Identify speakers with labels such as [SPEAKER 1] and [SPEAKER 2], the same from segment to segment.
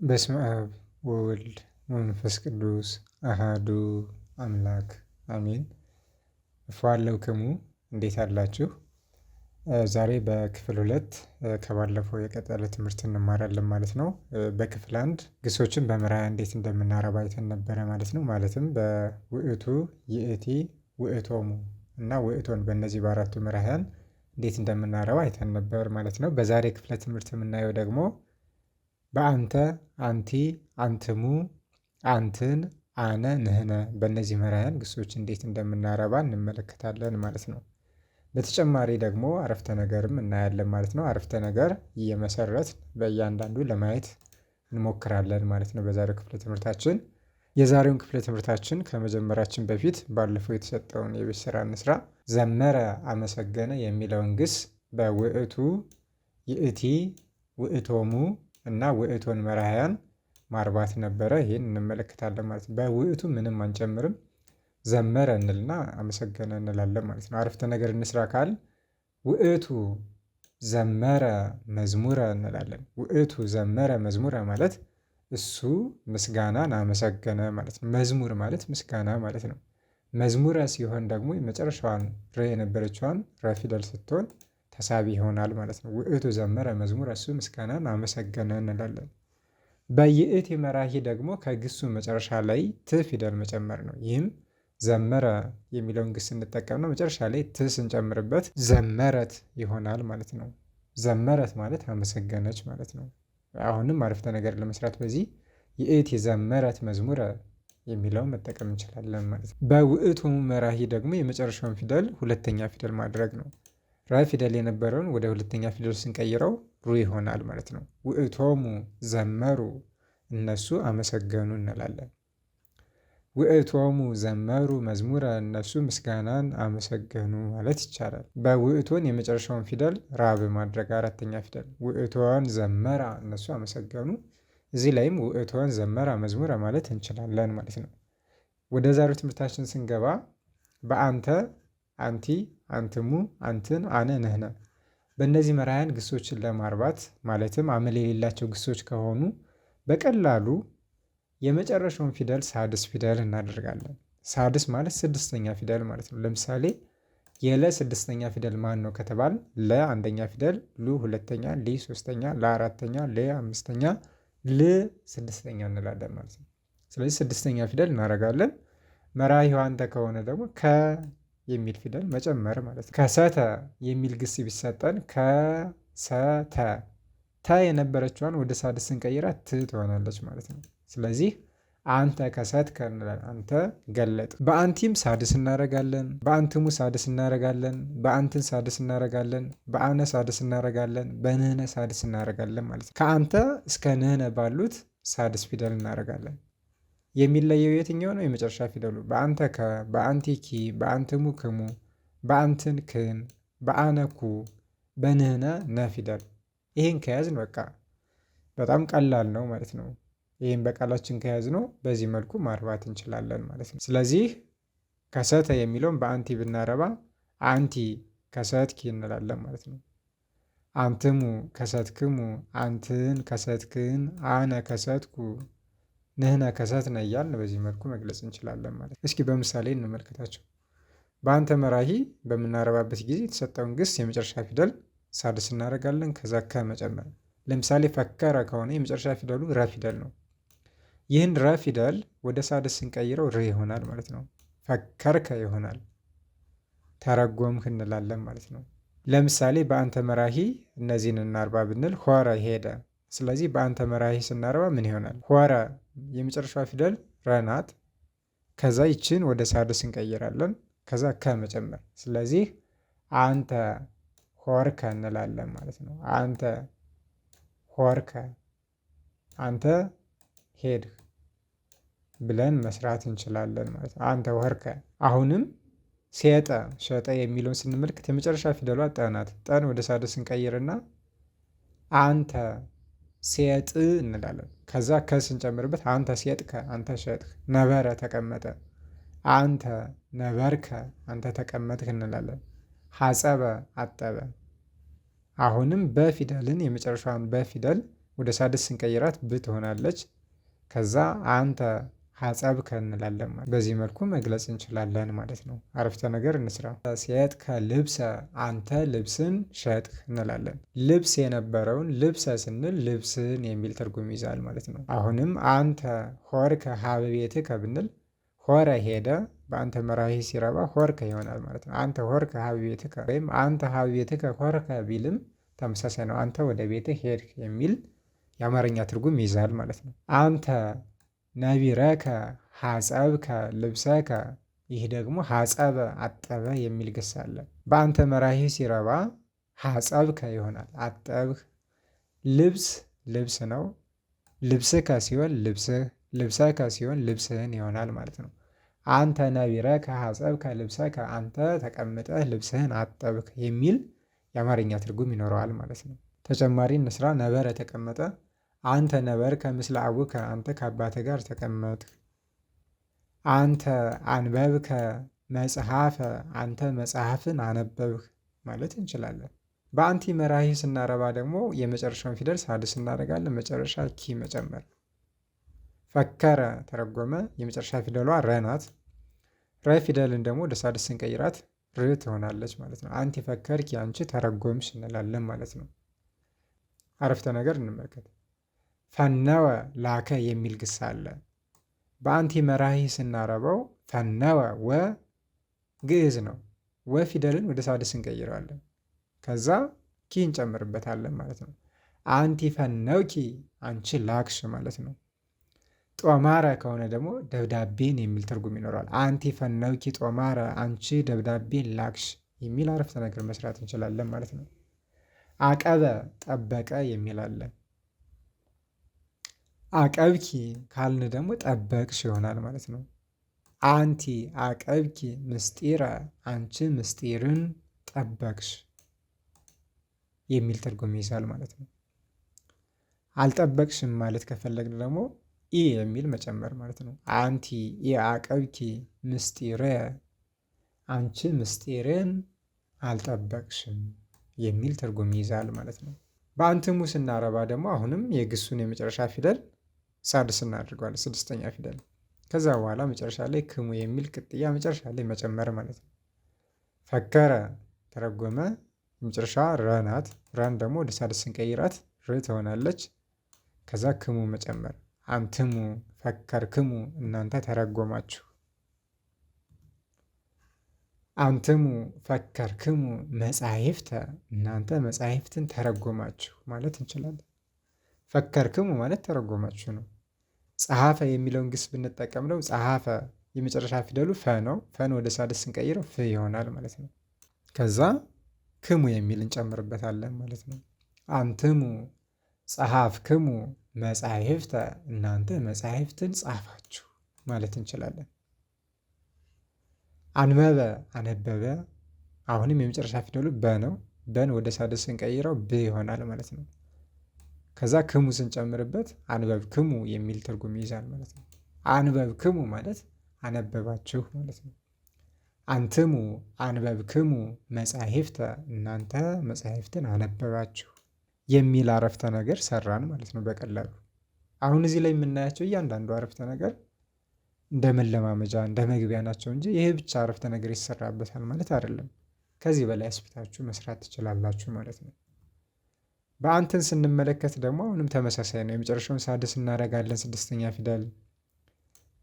[SPEAKER 1] በስመ አብ ወወልድ ወመንፈስ ቅዱስ አሃዱ አምላክ አሜን። እፏለክሙ እንዴት አላችሁ? ዛሬ በክፍል 2 ከባለፈው የቀጠለ ትምህርት እንማራለን ማለት ነው። በክፍል 1 ግሶችን በመራያ እንዴት እንደምናረባ አይተን ነበረ ማለት ነው። ማለትም በውእቱ፣ ይእቲ፣ ውእቶሙ እና ውእቶን በእነዚህ በአራቱ መራሕያን እንዴት እንደምናረባ አይተን ነበር ማለት ነው። በዛሬ ክፍለ ትምህርት የምናየው ደግሞ በአንተ፣ አንቲ፣ አንትሙ፣ አንትን፣ አነ፣ ንህነ በእነዚህ መራሕያን ግሶች እንዴት እንደምናረባ እንመለከታለን ማለት ነው። በተጨማሪ ደግሞ አረፍተ ነገርም እናያለን ማለት ነው። አረፍተ ነገር እየመሰረት በእያንዳንዱ ለማየት እንሞክራለን ማለት ነው በዛሬው ክፍለ ትምህርታችን። የዛሬውን ክፍለ ትምህርታችን ከመጀመራችን በፊት ባለፈው የተሰጠውን የቤት ስራ እንስራ። ዘመረ፣ አመሰገነ የሚለውን ግስ በውእቱ፣ ይእቲ፣ ውእቶሙ እና ውእቶን መራሕያን ማርባት ነበረ። ይህን እንመለከታለን ማለት ነው። በውእቱ ምንም አንጨምርም። ዘመረ እንልና አመሰገነ እንላለን ማለት ነው። አረፍተ ነገር እንስራ ካል ውእቱ ዘመረ መዝሙረ እንላለን። ውእቱ ዘመረ መዝሙረ ማለት እሱ ምስጋናን አመሰገነ ማለት ነው። መዝሙር ማለት ምስጋና ማለት ነው። መዝሙረ ሲሆን ደግሞ የመጨረሻዋን ረ የነበረችዋን ረ ፊደል ስትሆን ተሳቢ ይሆናል ማለት ነው። ውእቱ ዘመረ መዝሙረ እሱ ምስጋናን አመሰገነ እንላለን። በይእቲ መራሒ ደግሞ ከግሱ መጨረሻ ላይ ት ፊደል መጨመር ነው። ይህም ዘመረ የሚለውን ግስ እንጠቀምና መጨረሻ ላይ ት ስንጨምርበት ዘመረት ይሆናል ማለት ነው። ዘመረት ማለት አመሰገነች ማለት ነው። አሁንም አረፍተ ነገር ለመስራት በዚህ ይእቲ ዘመረት መዝሙረ የሚለውን መጠቀም እንችላለን ማለት ነው። በውእቱ መራሒ ደግሞ የመጨረሻውን ፊደል ሁለተኛ ፊደል ማድረግ ነው። ረ ፊደል የነበረውን ወደ ሁለተኛ ፊደል ስንቀይረው ሩ ይሆናል ማለት ነው። ውእቶሙ ዘመሩ እነሱ አመሰገኑ እንላለን። ውእቶሙ ዘመሩ መዝሙረ እነሱ ምስጋናን አመሰገኑ ማለት ይቻላል። በውእቶን የመጨረሻውን ፊደል ራብ ማድረግ አራተኛ ፊደል ውእቶን ዘመራ እነሱ አመሰገኑ። እዚህ ላይም ውእቶን ዘመራ መዝሙረ ማለት እንችላለን ማለት ነው። ወደ ዛሬው ትምህርታችን ስንገባ በአንተ፣ አንቲ፣ አንትሙ፣ አንትን፣ አነ፣ ንህነ በእነዚህ መራሕያን ግሶችን ለማርባት ማለትም አመል የሌላቸው ግሶች ከሆኑ በቀላሉ የመጨረሻውን ፊደል ሳድስ ፊደል እናደርጋለን። ሳድስ ማለት ስድስተኛ ፊደል ማለት ነው። ለምሳሌ የለ ስድስተኛ ፊደል ማን ነው ከተባል ለ አንደኛ ፊደል፣ ሉ ሁለተኛ፣ ሊ ሶስተኛ፣ ለ አራተኛ፣ ለ አምስተኛ፣ ል ስድስተኛ እንላለን ማለት ነው። ስለዚህ ስድስተኛ ፊደል እናደርጋለን። መራሒው አንተ ከሆነ ደግሞ ከ የሚል ፊደል መጨመር ማለት ነው። ከሰተ የሚል ግስ ቢሰጠን ከሰተ ተ የነበረችዋን ወደ ሳድስ ስንቀይራት ት ትሆናለች ማለት ነው። ስለዚህ አንተ ከሰትከ እንላለን። አንተ ገለጥ። በአንቲም ሳድስ እናረጋለን። በአንትሙ ሳድስ እናረጋለን። በአንትን ሳድስ እናረጋለን። በአነ ሳድስ እናረጋለን። በንህነ ሳድስ እናረጋለን ማለት ነው። ከአንተ እስከ ንህነ ባሉት ሳድስ ፊደል እናረጋለን። የሚለየው የትኛው ነው? የመጨረሻ ፊደሉ። በአንተ ከ፣ በአንቲ ኪ፣ በአንትሙ ክሙ፣ በአንትን ክን፣ በአነ ኩ፣ በንህነ ነ ፊደል። ይህን ከያዝን በቃ በጣም ቀላል ነው ማለት ነው። ይህን በቃላችን ከያዝ ነው በዚህ መልኩ ማርባት እንችላለን ማለት ነው። ስለዚህ ከሰተ የሚለውን በአንቲ ብናረባ አንቲ ከሰትኪ እንላለን ማለት ነው። አንትሙ ከሰትክሙ፣ አንትን ከሰትክን፣ አነ ከሰትኩ፣ ንህነ ከሰትነ እያልን በዚህ መልኩ መግለጽ እንችላለን ማለት ነው። እስኪ በምሳሌ እንመልከታቸው። በአንተ መራሒ በምናረባበት ጊዜ የተሰጠውን ግስ የመጨረሻ ፊደል ሳድስ እናደርጋለን። ከዛ ከ መጨመር። ለምሳሌ ፈከረ ከሆነ የመጨረሻ ፊደሉ ረ ፊደል ነው። ይህን ረ ፊደል ወደ ሳድስ ስንቀይረው ር ይሆናል ማለት ነው። ፈከርከ ይሆናል። ተረጎምክ እንላለን ማለት ነው። ለምሳሌ በአንተ መራሒ እነዚህን እናርባ ብንል ሆረ ሄደ። ስለዚህ በአንተ መራሒ ስናረባ ምን ይሆናል? ሆረ የመጨረሻ ፊደል ረ ናት። ከዛ ይችን ወደ ሳድስ እንቀይራለን። ከዛ ከ መጨመር። ስለዚህ አንተ ሆርከ እንላለን ማለት ነው። አንተ ሆርከ፣ አንተ ሄድህ ብለን መስራት እንችላለን ማለት ነው። አንተ ሆርከ። አሁንም ሴጠ፣ ሸጠ የሚለውን ስንመልከት የመጨረሻ ፊደሏ ጠ ናት። ጠን ወደ ሳድስ እንቀይርና አንተ ሴጥ እንላለን። ከዛ ከስንጨምርበት አንተ ሴጥከ፣ አንተ ሸጥክ። ነበረ ተቀመጠ፣ አንተ ነበርከ፣ አንተ ተቀመጥክ እንላለን። ሐጸበ አጠበ። አሁንም በፊደልን የመጨረሻውን በፊደል ወደ ሳድስ ስንቀይራት ብ ትሆናለች። ከዛ አንተ ሀጸብከ እንላለን። በዚህ መልኩ መግለጽ እንችላለን ማለት ነው። አረፍተ ነገር እንስራ። ሸጥከ ልብሰ፣ አንተ ልብስን ሸጥክ እንላለን። ልብስ የነበረውን ልብሰ ስንል ልብስን የሚል ትርጉም ይዛል ማለት ነው። አሁንም አንተ ሆርከ ሀበ ቤትከ ብንል ሆረ ሄደ፣ በአንተ መራሂ ሲረባ ሆርከ ይሆናል ማለት ነው። አንተ ሆርከ ሀበ ቤትከ ወይም አንተ ሀበ ቤትከ ሆርከ ቢልም ተመሳሳይ ነው። አንተ ወደ ቤትህ ሄድክ የሚል የአማርኛ ትርጉም ይዛል ማለት ነው። አንተ ነቢረከ ሐጸብከ ልብሰከ፣ ይህ ደግሞ ሐጸበ አጠበ የሚል ግስ አለ። በአንተ መራሂ ሲረባ ሐጸብከ ይሆናል። አጠብህ። ልብስ ልብስ ነው። ልብስከ ሲሆን ልብስህ፣ ልብሰከ ሲሆን ልብስህን ይሆናል ማለት ነው። አንተ ነቢረከ ሐጸብከ ልብሰከ፣ አንተ ተቀምጠህ ልብስህን አጠብክ የሚል የአማርኛ ትርጉም ይኖረዋል ማለት ነው። ተጨማሪ እንስራ። ነበረ ተቀመጠ። አንተ ነበርከ ምስለ አቡከ፣ አንተ ከአባትህ ጋር ተቀመጥክ። አንተ አንበብከ መጽሐፈ፣ አንተ መጽሐፍን አነበብህ ማለት እንችላለን። በአንቲ መራሂ ስናረባ ደግሞ የመጨረሻውን ፊደል ሳድስ እናደርጋለን። መጨረሻ ኪ መጨመር። ፈከረ ተረጎመ። የመጨረሻ ፊደሏ ረ ናት። ረ ፊደልን ደግሞ ወደ ሳድስ ስንቀይራት ር ትሆናለች ማለት ነው። አንቲ ፈከርኪ፣ አንቺ ተረጎምሽ እንላለን ማለት ነው። አረፍተ ነገር እንመልከት። ፈነወ ላከ የሚል ግስ አለ። በአንቲ መራሂ ስናረበው ፈነወ ወ ግዕዝ ነው። ወ ፊደልን ወደ ሳድስ እንቀይረዋለን። ከዛ ኪ እንጨምርበታለን ማለት ነው። አንቲ ፈነውኪ፣ አንቺ ላክሽ ማለት ነው። ጦማረ ከሆነ ደግሞ ደብዳቤን የሚል ትርጉም ይኖረዋል። አንቲ ፈነውኪ ጦማረ፣ አንቺ ደብዳቤን ላክሽ የሚል አረፍተ ነገር መስራት እንችላለን ማለት ነው። አቀበ ጠበቀ የሚል አለ። አቀብኪ ካልን ደግሞ ጠበቅሽ ይሆናል ማለት ነው። አንቲ አቀብኪ ምስጢረ፣ አንቺ ምስጢርን ጠበቅሽ የሚል ትርጉም ይይዛል ማለት ነው። አልጠበቅሽም ማለት ከፈለግን ደግሞ ኢ የሚል መጨመር ማለት ነው። አንቲ ኢአቀብኪ ምስጢረ፣ አንቺ ምስጢርን አልጠበቅሽም የሚል ትርጉም ይይዛል ማለት ነው። በአንትሙ ስናረባ ደግሞ አሁንም የግሱን የመጨረሻ ፊደል ሳድስ እናድርገዋለን፣ ስድስተኛ ፊደል። ከዛ በኋላ መጨረሻ ላይ ክሙ የሚል ቅጥያ መጨረሻ ላይ መጨመር ማለት ነው። ፈከረ ተረጎመ። የመጨረሻ ረ ናት። ረን ደግሞ ወደ ሳድስ ስንቀይራት ር ትሆናለች። ከዛ ክሙ መጨመር። አንትሙ ፈከርክሙ፣ እናንተ ተረጎማችሁ። አንትሙ ፈከርክሙ መጻሕፍተ፣ እናንተ መጻሕፍትን ተረጎማችሁ ማለት እንችላለን። ፈከርክሙ ማለት ተረጎማችሁ ነው። ጸሐፈ የሚለውን ግስ ብንጠቀም ነው ጸሐፈ የመጨረሻ ፊደሉ ፈ ነው። ፈን ወደ ሳድስ ስንቀይረው ፍ ይሆናል ማለት ነው። ከዛ ክሙ የሚል እንጨምርበታለን ማለት ነው። አንትሙ ጸሐፍክሙ መጻሕፍተ፣ እናንተ መጻሕፍትን ጻፋችሁ ማለት እንችላለን። አንበበ አነበበ። አሁንም የመጨረሻ ፊደሉ በ ነው። በን ወደ ሳድስ ስንቀይረው ብ ይሆናል ማለት ነው። ከዛ ክሙ ስንጨምርበት አንበብክሙ የሚል ትርጉም ይይዛል ማለት ነው። አንበብክሙ ማለት አነበባችሁ ማለት ነው። አንትሙ አንበብክሙ መጻሕፍተ፣ እናንተ መጻሕፍትን አነበባችሁ የሚል አረፍተ ነገር ሰራን ማለት ነው በቀላሉ። አሁን እዚህ ላይ የምናያቸው እያንዳንዱ አረፍተ ነገር እንደ መለማመጃ እንደ መግቢያ ናቸው እንጂ ይሄ ብቻ አረፍተ ነገር ይሰራበታል ማለት አይደለም። ከዚህ በላይ አስፍታችሁ መስራት ትችላላችሁ ማለት ነው። በአንትን ስንመለከት ደግሞ አሁንም ተመሳሳይ ነው። የመጨረሻውን ሳድስ እናደርጋለን፣ ስድስተኛ ፊደል።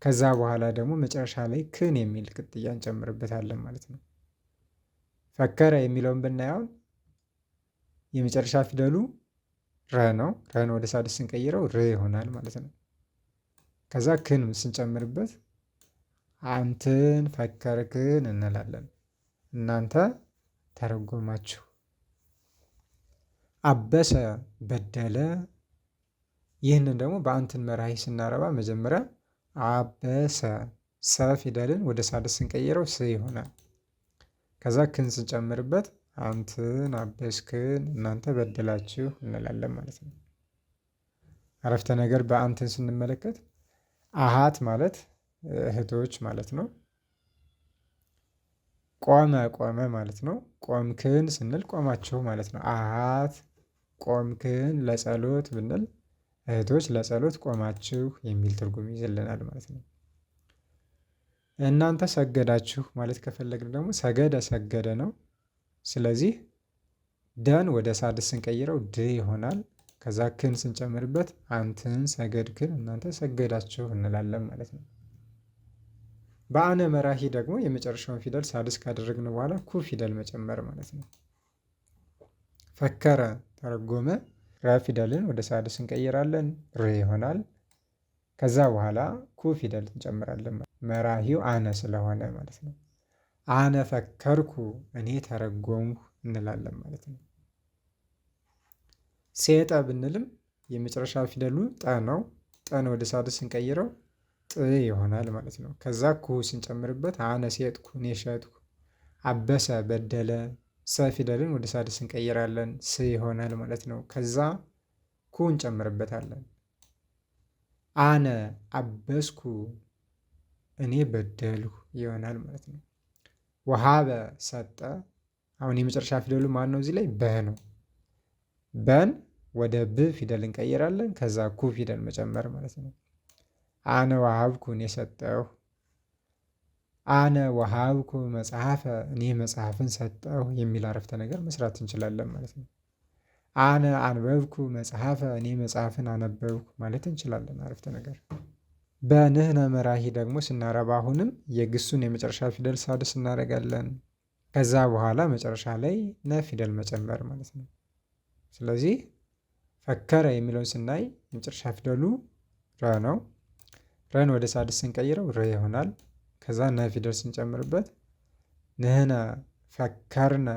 [SPEAKER 1] ከዛ በኋላ ደግሞ መጨረሻ ላይ ክን የሚል ቅጥያ እንጨምርበታለን ማለት ነው። ፈከረ የሚለውን ብናየውን የመጨረሻ ፊደሉ ረ ነው። ረን ወደ ሳድስ ስንቀይረው ር ይሆናል ማለት ነው። ከዛ ክን ስንጨምርበት አንትን ፈከርክን እንላለን። እናንተ ተረጎማችሁ። አበሰ በደለ። ይህንን ደግሞ በአንትን መራሂ ስናረባ መጀመሪያ አበሰ ሰ ፊደልን ወደ ሳድስ ስንቀይረው ስ ይሆናል። ከዛ ክን ስንጨምርበት አንትን አበስክን፣ እናንተ በደላችሁ እንላለን ማለት ነው። አረፍተ ነገር በአንትን ስንመለከት አሃት ማለት እህቶች ማለት ነው። ቆመ ቆመ ማለት ነው። ቆምክን ስንል ቆማችሁ ማለት ነው። አሃት ቆምክን ለጸሎት ብንል እህቶች ለጸሎት ቆማችሁ የሚል ትርጉም ይዝልናል ማለት ነው። እናንተ ሰገዳችሁ ማለት ከፈለግን ደግሞ ሰገደ ሰገደ ነው። ስለዚህ ደን ወደ ሳድስ ስንቀይረው ድ ይሆናል። ከዛ ክን ስንጨምርበት አንትን ሰገድክን እናንተ ሰገዳችሁ እንላለን ማለት ነው። በአነ መራሂ ደግሞ የመጨረሻውን ፊደል ሳድስ ካደረግን በኋላ ኩ ፊደል መጨመር ማለት ነው። ፈከረ ተረጎመ ረ ፊደልን ወደ ሳድስ እንቀይራለን ር ይሆናል። ከዛ በኋላ ኩ ፊደል እንጨምራለን መራሂው አነ ስለሆነ ማለት ነው። አነ ፈከርኩ እኔ ተረጎምኩ እንላለን ማለት ነው። ሴጠ ብንልም የመጨረሻ ፊደሉ ጠ ነው። ጠን ወደ ሳድስ ስንቀይረው ጥ ይሆናል ማለት ነው። ከዛ ኩ ስንጨምርበት አነ ሴጥኩ እኔ ሸጥኩ። አበሰ በደለ ሰ ፊደልን ወደ ሳድስ እንቀይራለን ስ ይሆናል ማለት ነው። ከዛ ኩ እንጨምርበታለን። አነ አበስኩ እኔ በደልሁ ይሆናል ማለት ነው። ወሃበ ሰጠ። አሁን የመጨረሻ ፊደሉ ማን ነው? እዚህ ላይ በ ነው። በን ወደ ብ ፊደል እንቀይራለን። ከዛ ኩ ፊደል መጨመር ማለት ነው። አነ ወሃብኩ እኔ ሰጠሁ። አነ ወሃብኩ መጽሐፈ እኔ መጽሐፍን ሰጠሁ የሚል አረፍተ ነገር መስራት እንችላለን ማለት ነው። አነ አንበብኩ መጽሐፈ እኔ መጽሐፍን አነበብኩ ማለት እንችላለን አረፍተ ነገር። በንህነ መራሂ ደግሞ ስናረባ አሁንም የግሱን የመጨረሻ ፊደል ሳድስ እናደርጋለን። ከዛ በኋላ መጨረሻ ላይ ነ ፊደል መጨመር ማለት ነው። ስለዚህ ፈከረ የሚለውን ስናይ የመጨረሻ ፊደሉ ረ ነው። ረን ወደ ሳድስ ስንቀይረው ር ይሆናል። ከዛ ነ ፊደል ስንጨምርበት ንህነ ፈከርነ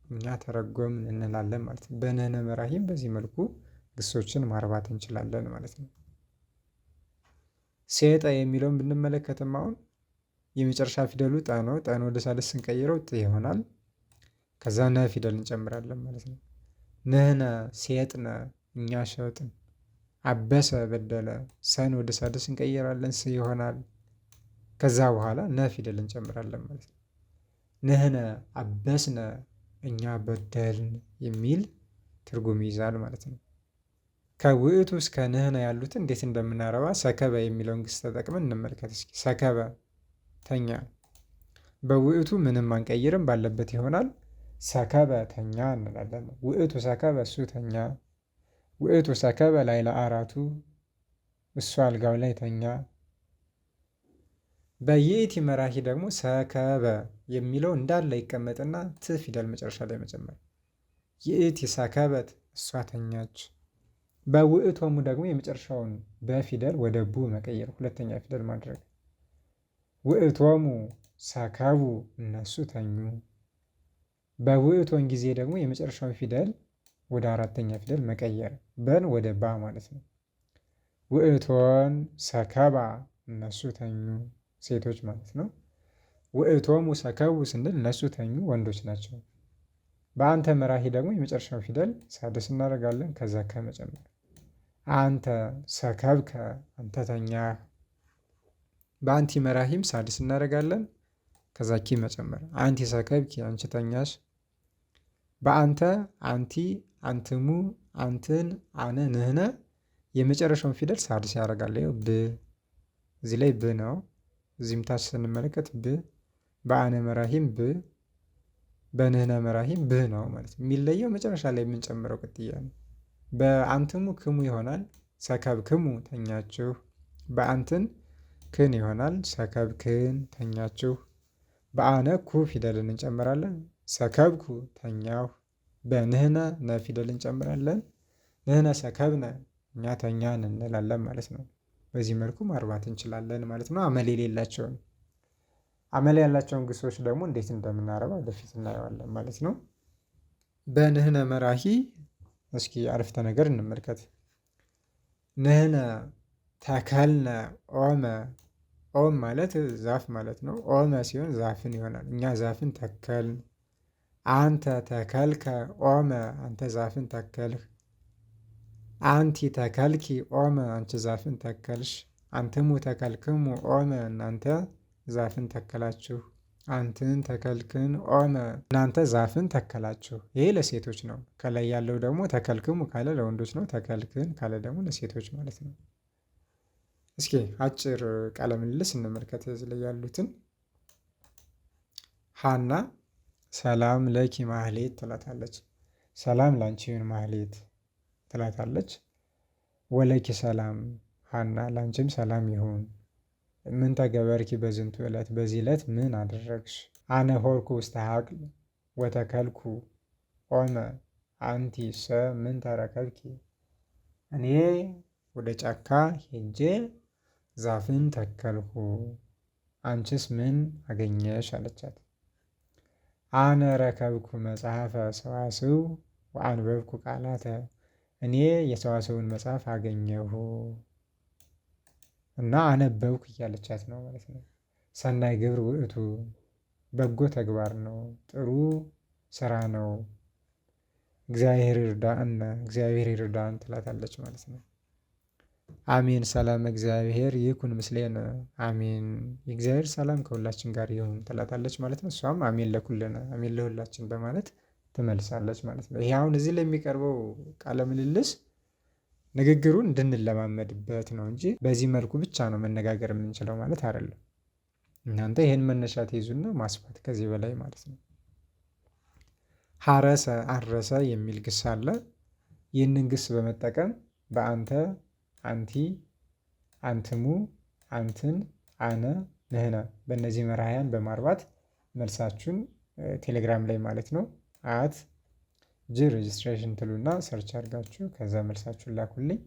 [SPEAKER 1] እኛ ተረጎምን እንላለን ማለት ነው። በንህነ መራሂም በዚህ መልኩ ግሶችን ማርባት እንችላለን ማለት ነው። ሴጠ የሚለውን ብንመለከትም አሁን የመጨረሻ ፊደሉ ጠ ነው። ጠን ወደ ሳድስ ስንቀይረው ጥ ይሆናል። ከዛ ነ ፊደል እንጨምራለን ማለት ነው። ንህነ ሴጥነ እኛ ሸጥን። አበሰ በደለ ሰን ወደ ሳድስ እንቀይራለን ስ ይሆናል። ከዛ በኋላ ነ ፊደል እንጨምራለን ማለት ነው። ንህነ አበስነ እኛ በደልን የሚል ትርጉም ይይዛል ማለት ነው። ከውእቱ እስከ ንህነ ያሉትን እንዴት እንደምናረባ ሰከበ የሚለውን ግስ ተጠቅመን እንመልከት እስኪ። ሰከበ ተኛ። በውእቱ ምንም አንቀይርም ባለበት ይሆናል። ሰከበ ተኛ እንላለን። ውእቱ ሰከበ እሱ ተኛ። ውእቱ ሰከበ ላዕለ አራቱ እሱ አልጋው ላይ ተኛ። በይእቲ መራሂ ደግሞ ሰከበ የሚለው እንዳለ ይቀመጥና ት ፊደል መጨረሻ ላይ መጨመር። ይእቲ ሰከበት እሷ ተኛች። በውእቶሙ ደግሞ የመጨረሻውን በፊደል ወደ ቡ መቀየር፣ ሁለተኛ ፊደል ማድረግ። ውእቶሙ ሰከቡ እነሱ ተኙ። በውእቶን ጊዜ ደግሞ የመጨረሻውን ፊደል ወደ አራተኛ ፊደል መቀየር፣ በን ወደ ባ ማለት ነው። ውእቶን ሰከባ እነሱ ተኙ፣ ሴቶች ማለት ነው። ውእቶሙ ሰከቡ ስንል እነሱ ተኙ፣ ወንዶች ናቸው። በአንተ መራሂ ደግሞ የመጨረሻውን ፊደል ሳድስ እናደርጋለን። ከዛ ከመጨመር አንተ ሰከብከ አንተ ተኛህ። በአንቲ መራሂም ሳድስ እናደርጋለን። ከዛ ኪ መጨመር አንቲ ሰከብኪ አንቺ ተኛሽ። በአንተ አንቲ፣ አንትሙ፣ አንትን፣ አነ፣ ንህነ የመጨረሻውን ፊደል ሳድስ ያደርጋል። ብ እዚህ ላይ ብ ነው። እዚህም ታች ስንመለከት ብ። በአነ መራሂም ብ፣ በንህነ መራሂም ብ ነው ማለት ነው። የሚለየው መጨረሻ ላይ የምንጨምረው ቅጥያ ነው። በአንትሙ ክሙ ይሆናል። ሰከብክሙ ተኛችሁ። በአንትን ክን ይሆናል። ሰከብክን ተኛችሁ። በአነ ኩ ፊደልን እንጨምራለን። ሰከብኩ ተኛሁ። በንህነ ነ ፊደል እንጨምራለን። ንህነ ሰከብነ እኛ ተኛን እንላለን ማለት ነው። በዚህ መልኩ ማርባት እንችላለን ማለት ነው። አመል የሌላቸውን። አመል ያላቸውን ግሶች ደግሞ እንዴት እንደምናረባ ወደፊት እናየዋለን ማለት ነው። በንህነ መራሂ እስኪ አረፍተ ነገር እንመልከት። ንህነ ተከልነ ኦመ። ኦም ማለት ዛፍ ማለት ነው። ኦመ ሲሆን ዛፍን ይሆናል። እኛ ዛፍን ተከልን። አንተ ተከልከ ኦመ አንተ ዛፍን ተከልህ። አንቲ ተከልኪ ኦመ አንቺ ዛፍን ተከልሽ። አንትሙ ተከልክሙ ኦመ እናንተ ዛፍን ተከላችሁ አንትን ተከልክን ኦመ እናንተ ዛፍን ተከላችሁ። ይሄ ለሴቶች ነው። ከላይ ያለው ደግሞ ተከልክሙ ካለ ለወንዶች ነው። ተከልክን ካለ ደግሞ ለሴቶች ማለት ነው። እስኪ አጭር ቃለ ምልልስ እንመልከት እዚህ ላይ ያሉትን። ሀና ሰላም ለኪ ማህሌት ትላታለች። ሰላም ላንቺ ይሁን ማህሌት ትላታለች። ወለኪ ሰላም ሀና ላንቺም ሰላም ይሁን። ምን ተገበርኪ በዝንቱ ዕለት በዚህ ዕለት ምን አደረግሽ? አነ ሆርኩ ውስተ ሀቅል ወተከልኩ ኦመ አንቲ ሰ ምን ተረከብኪ? እኔ ወደ ጫካ ሄጄ ዛፍን ተከልኩ፣ አንቺስ ምን አገኘሽ አለቻት። አነ ረከብኩ መጽሐፈ ሰዋስው ወአንበብኩ ቃላተ እኔ የሰዋስውን መጽሐፍ አገኘሁ እና አነበብኩ እያለቻት ነው ማለት ነው። ሰናይ ግብር ውእቱ በጎ ተግባር ነው፣ ጥሩ ስራ ነው። እግዚአብሔር ይርዳን፣ እግዚአብሔር ይርዳን ትላታለች ማለት ነው። አሜን። ሰላም እግዚአብሔር ይኩን ምስሌነ አሜን። የእግዚአብሔር ሰላም ከሁላችን ጋር ይሁን ትላታለች ማለት ነው። እሷም አሜን ለኩልነ አሜን ለሁላችን በማለት ትመልሳለች ማለት ነው። ይሄ አሁን እዚህ ላይ የሚቀርበው ቃለ ምልልስ ንግግሩን እንድንለማመድበት ነው እንጂ በዚህ መልኩ ብቻ ነው መነጋገር የምንችለው ማለት አይደለም። እናንተ ይሄን መነሻ ትይዙና ማስፋት ከዚህ በላይ ማለት ነው። ሀረሰ አረሰ የሚል ግስ አለ። ይህንን ግስ በመጠቀም በአንተ፣ አንቲ፣ አንትሙ፣ አንትን፣ አነ፣ ንህነ በእነዚህ መራሕያን በማርባት መልሳችሁን ቴሌግራም ላይ ማለት ነው ጅ ሬጅስትሬሽን ትሉና ሰርች አድርጋችሁ ከዛ መልሳችሁን ላኩልኝ።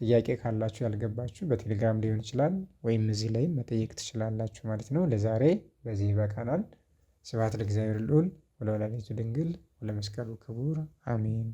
[SPEAKER 1] ጥያቄ ካላችሁ ያልገባችሁ በቴሌግራም ሊሆን ይችላል ወይም እዚህ ላይ መጠየቅ ትችላላችሁ ማለት ነው። ለዛሬ በዚህ ይበቃናል። ስብሐት ለእግዚአብሔር ልዑል ወለወላዲቱ ድንግል ወለመስቀሉ ክቡር አሜን።